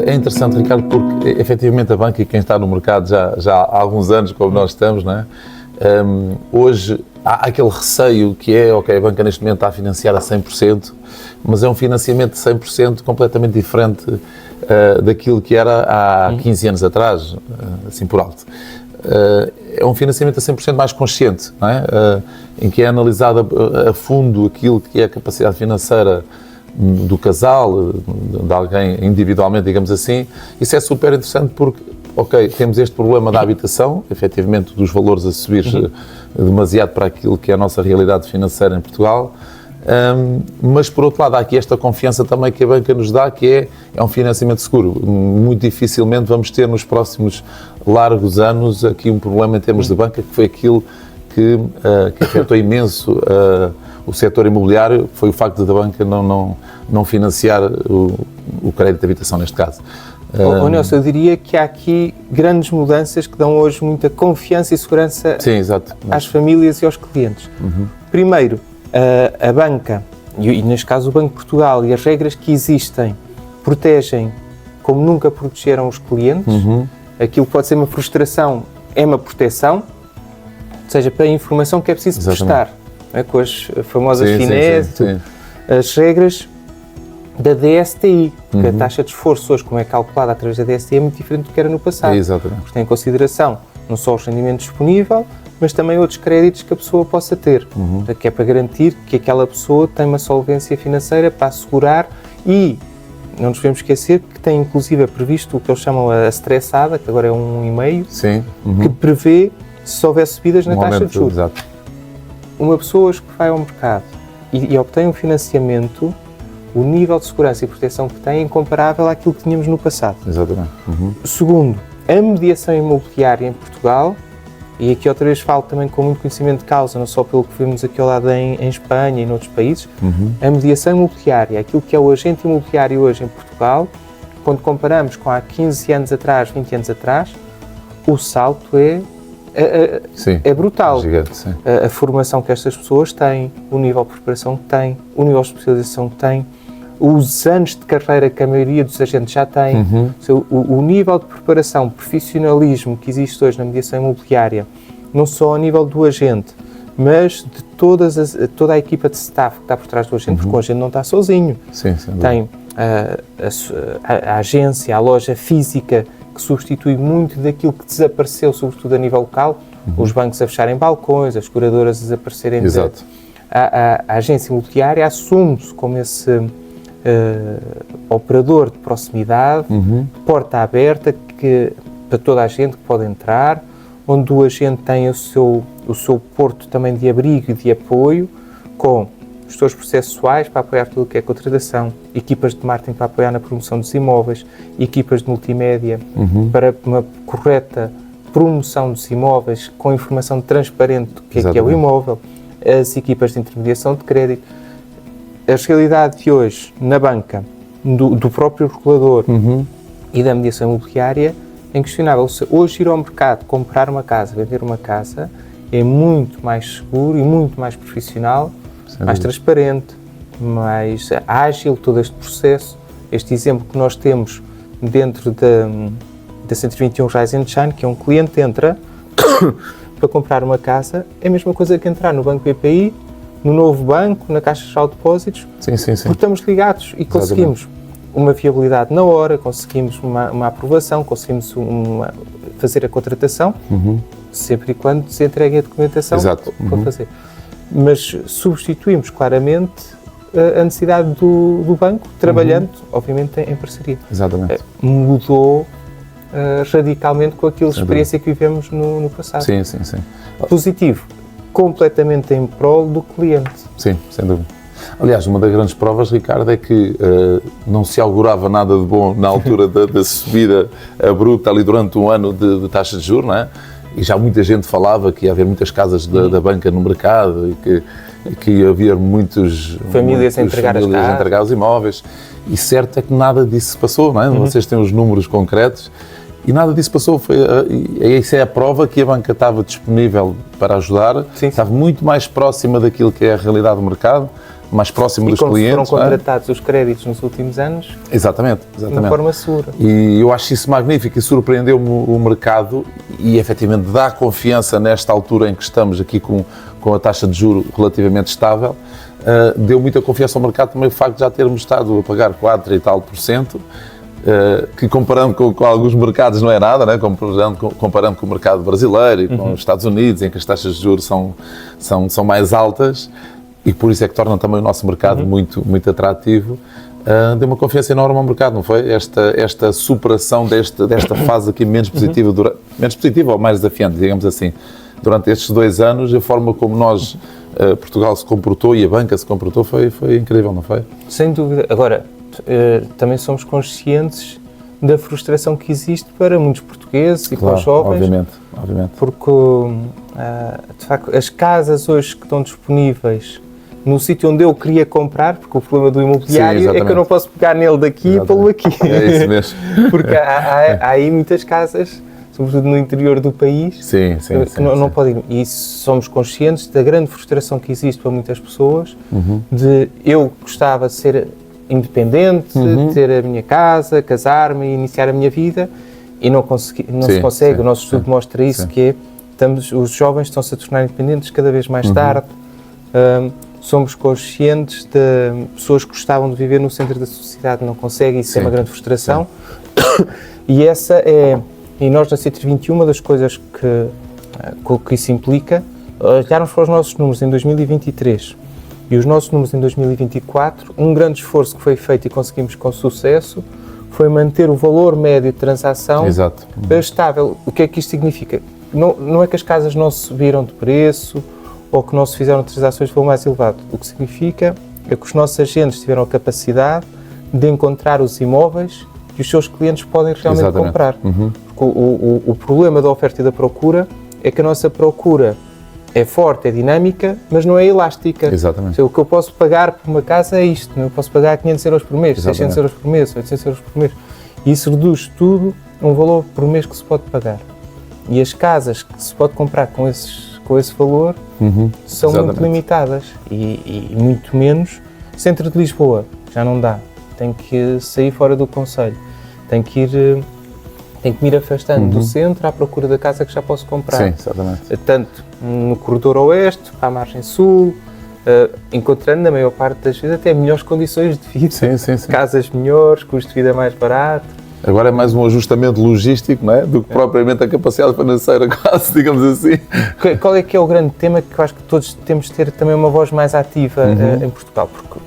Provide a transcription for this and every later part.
É interessante, Ricardo, porque efetivamente a banca, e quem está no mercado já há alguns anos, como nós estamos, não é? Hoje há aquele receio que é, ok, a banca neste momento está a financiar a 100%, mas é um financiamento de 100% completamente diferente daquilo que era há 15 anos atrás, assim por alto. É um financiamento a 100% mais consciente, não é? Em que é analisado a fundo aquilo que é a capacidade financeira do casal, de alguém individualmente, digamos assim. Isso é super interessante porque, ok, temos este problema da habitação, efetivamente dos valores a subir demasiado para aquilo que é a nossa realidade financeira em Portugal, mas por outro lado há aqui esta confiança também que a banca nos dá, que é um financiamento seguro. Muito dificilmente vamos ter nos próximos largos anos aqui um problema em termos de banca, que foi aquilo que afetou imenso o setor imobiliário, foi o facto da banca não financiar o crédito de habitação neste caso. Nelson, eu diria que há aqui grandes mudanças que dão hoje muita confiança e segurança às famílias e aos clientes. Primeiro, a banca, e neste caso o Banco de Portugal, e as regras que existem protegem como nunca protegeram os clientes. Aquilo que pode ser uma frustração é uma proteção, ou seja, para a informação que é preciso prestar, é? Com as famosas FINES, as regras da DSTI, porque a taxa de esforço hoje, como é calculada através da DSTI, é muito diferente do que era no passado. Porque tem em consideração não só os rendimentos disponíveis, mas também outros créditos que a pessoa possa ter, que é para garantir que aquela pessoa tem uma solvência financeira para assegurar, e não nos devemos esquecer que tem inclusive previsto o que eles chamam a estressada, que agora é 1,5%, que prevê se houver subidas na taxa de juros. Uma pessoa hoje que vai ao mercado e obtém um financiamento, o nível de segurança e proteção que tem é incomparável àquilo que tínhamos no passado. Segundo, a mediação imobiliária em Portugal, e aqui outra vez falo também com muito conhecimento de causa, não só pelo que vimos aqui ao lado em Espanha e noutros países, a mediação imobiliária, aquilo que é o agente imobiliário hoje em Portugal, quando comparamos com há 15 anos atrás, 20 anos atrás, o salto é brutal. Gigante, a formação que estas pessoas têm, o nível de preparação que têm, o nível de especialização que têm, os anos de carreira que a maioria dos agentes já têm, o nível de preparação, profissionalismo que existe hoje na mediação imobiliária, não só ao nível do agente, mas de toda a equipa de staff que está por trás do agente, porque o agente não está sozinho. Tem a agência, a loja física, que substitui muito daquilo que desapareceu, sobretudo a nível local, os bancos a fecharem balcões, as curadoras a desaparecerem. A agência imobiliária assume-se como esse operador de proximidade, porta aberta para toda a gente que pode entrar, onde o agente tem o seu porto também de abrigo e de apoio, com gestores processuais para apoiar tudo o que é contratação, equipas de marketing para apoiar na promoção dos imóveis, equipas de multimédia para uma correta promoção dos imóveis com informação transparente do que é o imóvel, as equipas de intermediação de crédito. A realidade de hoje na banca, do próprio regulador e da mediação imobiliária, é inquestionável. Hoje ir ao mercado, comprar uma casa, vender uma casa, é muito mais seguro e muito mais profissional, mais transparente, mais ágil todo este processo. Este exemplo que nós temos dentro da 121 Rise and Shine, que é um cliente entra para comprar uma casa, é a mesma coisa que entrar no Banco BPI, no novo banco, na Caixa Geral de Depósitos, porque estamos ligados e conseguimos uma viabilidade na hora, conseguimos uma aprovação, conseguimos fazer a contratação, sempre e quando se entregue a documentação para fazer. Mas substituímos claramente a necessidade do banco, trabalhando, obviamente, em parceria. Mudou radicalmente com aquela experiência que vivemos no passado. Positivo, completamente em prol do cliente. Sim, sem dúvida. Aliás, uma das grandes provas, Ricardo, é que não se augurava nada de bom na altura da subida bruta ali durante um ano de taxa de juros, não é? E já muita gente falava que ia haver muitas casas da banca no mercado e que ia haver muitas famílias a entregar os imóveis. E certo é que nada disso se passou, não é? Vocês têm os números concretos e nada disso passou. Isso é a prova que a banca estava disponível para ajudar, estava muito mais próxima daquilo que é a realidade do mercado, mais próximo dos como clientes. foram contratados os créditos nos últimos anos, Exatamente. de uma forma segura. E eu acho isso magnífico e surpreendeu-me o mercado e efetivamente dá confiança nesta altura em que estamos aqui com a taxa de juro relativamente estável. Deu muita confiança ao mercado também o facto de já termos estado a pagar 4 e tal por cento, que comparando com alguns mercados não é nada, né? Comparando com o mercado brasileiro e com os Estados Unidos, em que as taxas de juros são mais altas, e por isso é que torna também o nosso mercado muito, muito atrativo. Deu uma confiança enorme ao mercado, não foi? Esta superação desta fase aqui menos positiva, menos positiva ou mais desafiante, digamos assim, durante estes 2 anos, a forma como nós, Portugal se comportou e a banca se comportou foi incrível, não foi? Sem dúvida. Agora, também somos conscientes da frustração que existe para muitos portugueses e para os jovens. Obviamente. Porque, de facto, as casas hoje que estão disponíveis no sítio onde eu queria comprar, porque o problema do imobiliário é que eu não posso pegar nele daqui e pô-lo aqui. É isso mesmo. Porque há aí muitas casas, sobretudo no interior do país, que não podem ir. E somos conscientes da grande frustração que existe para muitas pessoas, de eu gostava de ser independente, de ter a minha casa, casar-me e iniciar a minha vida, e não se consegue. O nosso estudo mostra isso, que os jovens estão-se a tornar independentes cada vez mais tarde. Somos conscientes de pessoas que gostavam de viver no centro da sociedade, não conseguem, isso é uma grande frustração. E e nós na C21, uma das coisas que isso implica, olharmos para os nossos números em 2023 e os nossos números em 2024, um grande esforço que foi feito e conseguimos com sucesso foi manter o valor médio de transação estável. O que é que isto significa? Não é que as casas não subiram de preço ou que não se fizeram transações de valor mais elevado. O que significa é que os nossos agentes tiveram a capacidade de encontrar os imóveis que os seus clientes podem realmente comprar. Porque o problema da oferta e da procura é que a nossa procura é forte, é dinâmica, mas não é elástica. O que eu posso pagar por uma casa é isto. Eu posso pagar 500 euros por mês, 600 euros por mês, 800 euros por mês. E isso reduz tudo a um valor por mês que se pode pagar. E as casas que se pode comprar com esse valor são muito limitadas e muito menos. Centro de Lisboa já não dá, tem que sair fora do concelho, tem que me ir afastando do centro à procura da casa que já posso comprar. Tanto no corredor oeste, para a margem sul, encontrando na maior parte das vezes até melhores condições de vida, casas melhores, custo de vida mais barato. Agora é mais um ajustamento logístico, não é? Do que propriamente a capacidade financeira, quase, digamos assim. Qual é que é o grande tema que eu acho que todos temos de ter também uma voz mais ativa em Portugal? Porque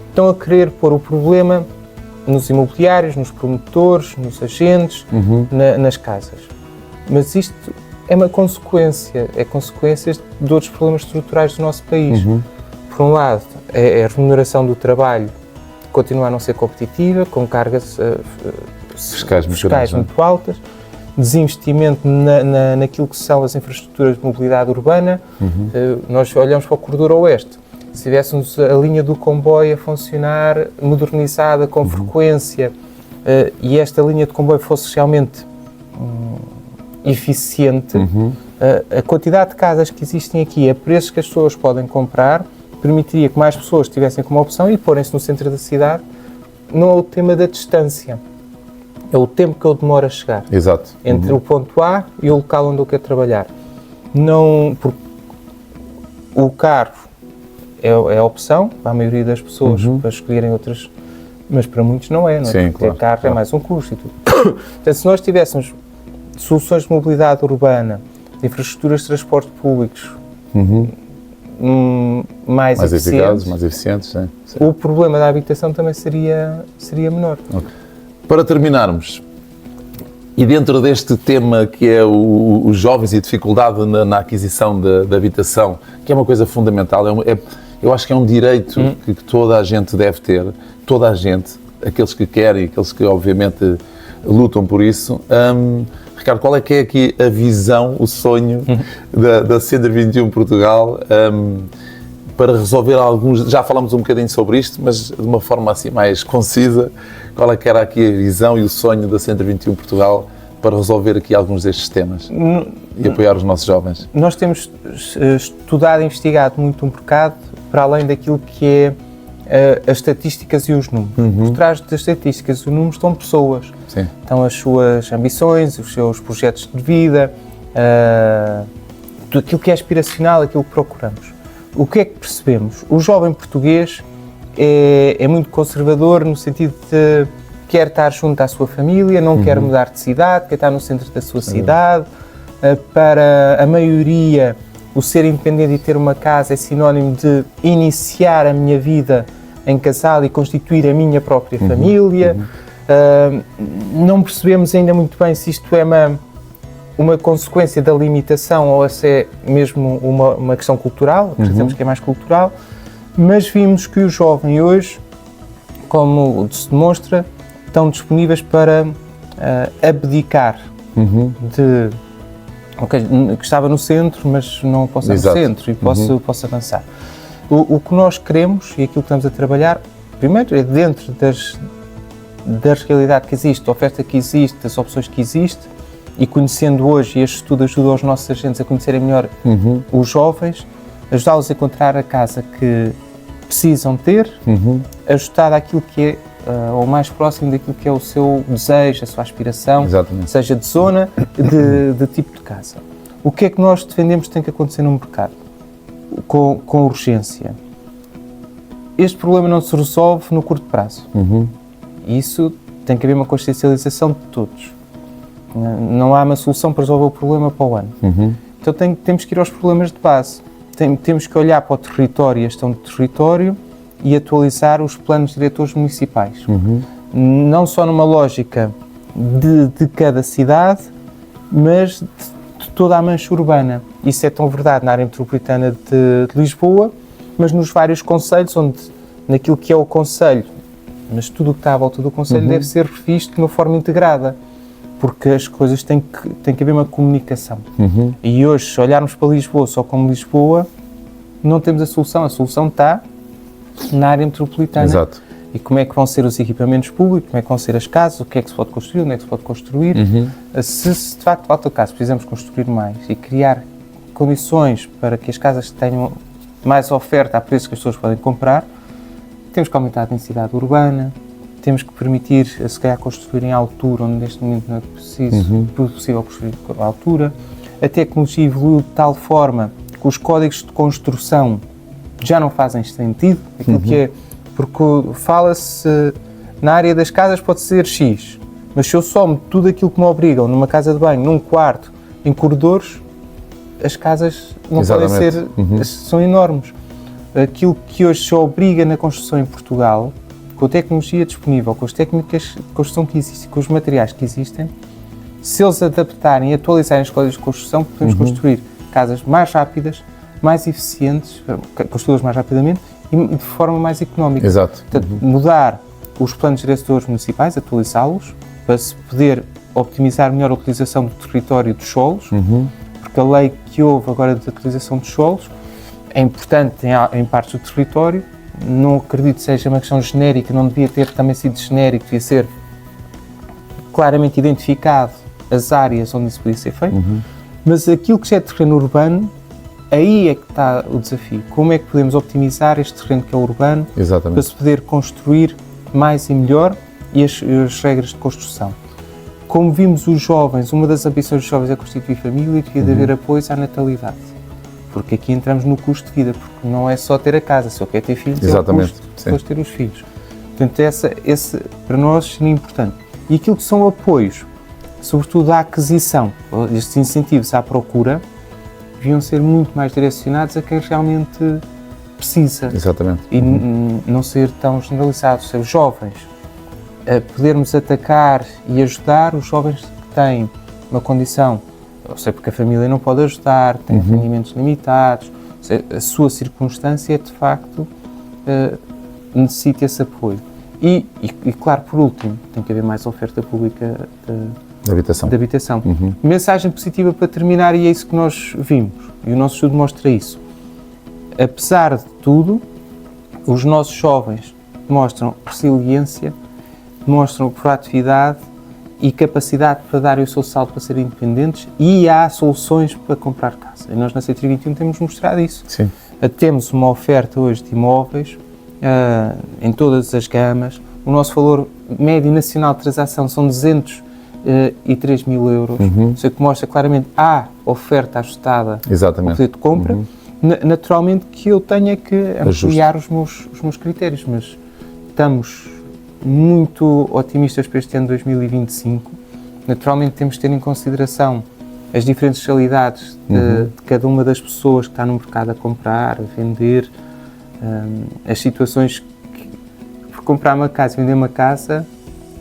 estão a querer pôr o problema nos imobiliários, nos promotores, nos agentes, nas casas. Mas isto é uma consequência, de outros problemas estruturais do nosso país. Por um lado, é a remuneração do trabalho continuar a não ser competitiva, com cargas fiscais muito altas, desinvestimento naquilo que são as infraestruturas de mobilidade urbana. Nós olhamos para o corredor oeste, se tivéssemos a linha do comboio a funcionar, modernizada, com frequência, e esta linha de comboio fosse realmente eficiente, a quantidade de casas que existem aqui, a preços que as pessoas podem comprar, permitiria que mais pessoas tivessem como opção e porem-se no centro da cidade. Não é o tema da distância, é o tempo que eu demoro a chegar. Entre o ponto A e o local onde eu quero trabalhar. Porque o carro é a opção para a maioria das pessoas, para escolherem outras, mas para muitos não é? Ter carro é mais um custo e tudo. Portanto, se nós tivéssemos soluções de mobilidade urbana, de infraestruturas de transporte públicos mais eficazes, mais eficientes, o problema da habitação também seria menor. Para terminarmos, e dentro deste tema que é os jovens e a dificuldade na aquisição da habitação, que é uma coisa fundamental, eu acho que é um direito que toda a gente deve ter, toda a gente, aqueles que querem, aqueles que obviamente lutam por isso. Ricardo, qual é que é aqui a visão, o sonho da C21 Portugal para resolver alguns... Já falamos um bocadinho sobre isto, mas de uma forma assim mais concisa, qual é que era aqui a visão e o sonho da C21 Portugal para resolver aqui alguns destes temas e apoiar os nossos jovens? Nós temos estudado e investigado muito o mercado para além daquilo que é as estatísticas e os números. Por trás das estatísticas e os números estão pessoas. Sim. Estão as suas ambições, os seus projetos de vida, tudo aquilo que é aspiracional, aquilo que procuramos. O que é que percebemos? O jovem português é muito conservador no sentido de quer estar junto à sua família, não quer mudar de cidade, quer estar no centro da sua cidade. Para a maioria, o ser independente e ter uma casa é sinónimo de iniciar a minha vida em casal e constituir a minha própria família. Não percebemos ainda muito bem se isto é uma consequência da limitação ou se é mesmo uma questão cultural, acreditamos que é mais cultural, mas vimos que o jovem hoje, como se demonstra, estão disponíveis para abdicar de... Okay, que estava no centro, mas não posso estar no centro e posso avançar. O que nós queremos e aquilo que estamos a trabalhar, primeiro, é dentro da realidade que existe, da oferta que existe, das opções que existem, e conhecendo hoje, e este estudo ajuda os nossos agentes a conhecerem melhor os jovens, ajudá-los a encontrar a casa que precisam ter, ajustada àquilo que é ou mais próximo daquilo que é o seu desejo, a sua aspiração, seja de zona, de tipo de casa. O que é que nós defendemos que tem que acontecer no mercado? Com urgência. Este problema não se resolve no curto prazo. Isso tem que haver uma consciencialização de todos. Não há uma solução para resolver o problema para o ano. Então temos que ir aos problemas de base. Temos que olhar para o território e a gestão do território e atualizar os planos diretores municipais. Não só numa lógica de cada cidade, mas de toda a mancha urbana. Isso é tão verdade na área metropolitana de Lisboa, mas nos vários concelhos, onde naquilo que é o concelho, mas tudo o que está à volta do concelho deve ser revisto de uma forma integrada, porque as coisas têm que haver uma comunicação. E hoje, se olharmos para Lisboa só como Lisboa, não temos a solução está na área metropolitana. E como é que vão ser os equipamentos públicos, como é que vão ser as casas, o que é que se pode construir, onde é que se pode construir. Se de facto, ao caso, precisamos construir mais e criar condições para que as casas tenham mais oferta a preços que as pessoas podem comprar, temos que aumentar a densidade urbana, temos que permitir, se calhar, construir em altura, onde neste momento não é possível construir à altura. A tecnologia evoluiu de tal forma que os códigos de construção já não fazem sentido, aquilo que é, porque fala-se na área das casas pode ser X, mas se eu somo tudo aquilo que me obrigam numa casa de banho, num quarto, em corredores, as casas não podem ser, são enormes. Aquilo que hoje se obriga na construção em Portugal, com a tecnologia disponível, com as técnicas de construção que existem, com os materiais que existem, se eles adaptarem e atualizarem os códigos de construção, podemos construir casas mais rápidas, mais eficientes, construí-las mais rapidamente e de forma mais económica. Portanto, mudar os planos diretores municipais, atualizá-los, para se poder optimizar melhor a utilização do território dos solos, porque a lei que houve agora de utilização dos solos é importante em partes do território, não acredito que seja uma questão genérica, não devia ter também sido genérico, devia ser claramente identificado as áreas onde isso podia ser feito, mas aquilo que já é terreno urbano, aí é que está o desafio. Como é que podemos optimizar este terreno que é urbano para se poder construir mais e melhor e as regras de construção. Como vimos os jovens, uma das ambições dos jovens é constituir família e devia de haver apoio à natalidade. Porque aqui entramos no custo de vida, porque não é só ter a casa, se eu quero ter filhos, é o custo de depois ter os filhos. Portanto, esse para nós seria importante. E aquilo que são apoios, sobretudo à aquisição, estes incentivos à procura, deviam ser muito mais direcionados a quem realmente precisa. E não ser tão generalizados, ser jovens. Podermos atacar e ajudar os jovens que têm uma condição, ou seja, porque a família não pode ajudar, tem rendimentos limitados, a sua circunstância de facto necessita esse apoio. E claro, por último, tem que haver mais oferta pública de habitação. Mensagem positiva para terminar, e é isso que nós vimos, e o nosso estudo mostra isso. Apesar de tudo, os nossos jovens demonstram resiliência, demonstram proatividade e capacidade para darem o seu salto para serem independentes, e há soluções para comprar casa. E nós na C321 temos mostrado isso. Temos uma oferta hoje de imóveis em todas as gamas. O nosso valor médio nacional de transação são 203 mil euros, ou seja, que mostra claramente a oferta ajustada ao poder de compra. Naturalmente que eu tenho que ampliar os meus critérios, mas estamos muito otimistas para este ano 2025. Naturalmente temos de ter em consideração as diferentes realidades de cada uma das pessoas que está no mercado a comprar, a vender, as situações que, por comprar uma casa e vender uma casa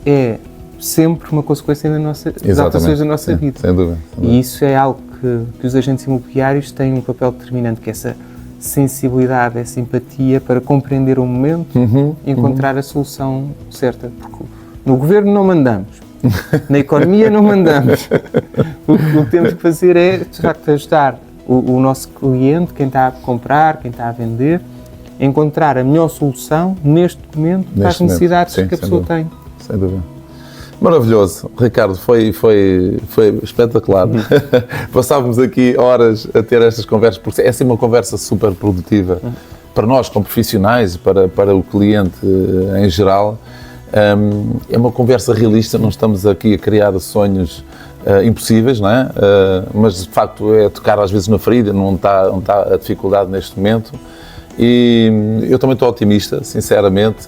é sempre uma consequência das alterações da nossa vida. Sem dúvida. E isso é algo que os agentes imobiliários têm um papel determinante, que é essa sensibilidade, essa empatia para compreender o momento e encontrar a solução certa. Porque no governo não mandamos, na economia não mandamos. O que temos que fazer é, de facto, ajudar o nosso cliente, quem está a comprar, quem está a vender, a encontrar a melhor solução neste momento para as necessidades que a pessoa tem. Sem dúvida. Maravilhoso, Ricardo, foi espetacular. Passávamos aqui horas a ter estas conversas, porque é assim uma conversa super produtiva para nós como profissionais, para o cliente em geral. É uma conversa realista, não estamos aqui a criar sonhos impossíveis, não é? Mas de facto é tocar às vezes na ferida, não está a dificuldade neste momento. E eu também estou otimista, sinceramente,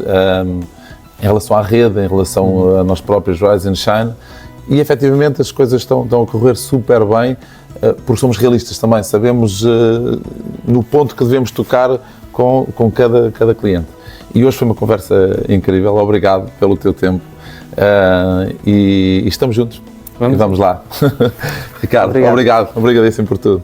em relação à rede, em relação a nós próprios, Rise and Shine, e efetivamente as coisas estão a correr super bem, porque somos realistas também, sabemos no ponto que devemos tocar com cada cliente. E hoje foi uma conversa incrível, obrigado pelo teu tempo, e estamos juntos. Vamos lá. Ricardo, obrigado, obrigadíssimo por tudo.